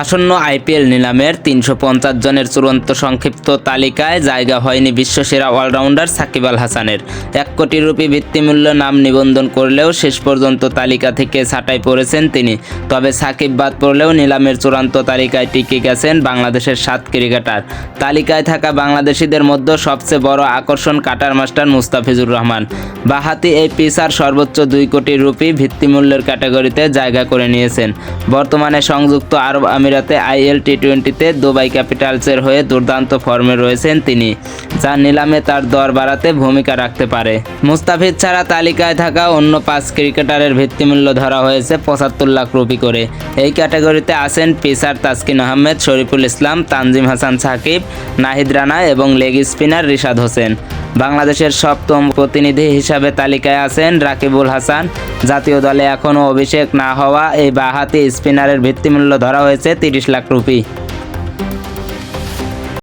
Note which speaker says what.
Speaker 1: আসন্ন আইপিএল নিলামের ৩৫০ জনের চূড়ান্ত সংক্ষিপ্ত তালিকায় জায়গা হয়নি বিশ্বসেরা অলরাউন্ডার সাকিব আল হাসানের। ১ কোটি রুপি ভিত্তিমূল্য নাম নিবন্ধন করলেও শেষ পর্যন্ত তালিকা থেকে ছাঁটাই পড়েছেন তিনি। তবে সাকিব বাদ পড়লেও নিলামের চূড়ান্ত তালিকায় টিকে গেছেন বাংলাদেশের ৭ ক্রিকেটার। তালিকায় থাকা বাংলাদেশিদের মধ্যে সবচেয়ে বড় আকর্ষণ কাটার মাস্টার মুস্তাফিজুর রহমান। বাঁহাতি এই পেসার সর্বোচ্চ ২ কোটি রুপি ভিত্তিমূল্যের ক্যাটাগরিতে জায়গা করে নিয়েছেন। বর্তমানে সংযুক্ত আরব আমিরাতে আইএল টি-20তে দুবাই ক্যাপিটালসের হয়ে দুর্দান্ত ফর্মে রয়েছেন তিনি, যা নিলামে তার দর বাড়াতে ভূমিকা রাখতে পারে। মুস্তাফিজ ছাড়া তালিকায় থাকা অন্য ৫ ক্রিকেটারের ভিত্তিমূল্য ধরা হয়েছে ৭৫ লাখ রুপি করে। এই ক্যাটাগরিতে আছেন পেসার তাসকিন আহমেদ, শরীফুল ইসলাম, তানজিম হাসান সাকিব, নাহিদ রানা এবং লেগ স্পিনার রিশাদ হোসেন। বাংলাদেশের সপ্তম প্রতিনিধি হিসাবে তালিকায় আছেন রাকিবুল হাসান। জাতীয় দলে এখনও অভিষেক না হওয়া এই বাঁহাতি স্পিনারের ভিত্তিমূল্য ধরা হয়েছে ৩০ লাখ রুপি।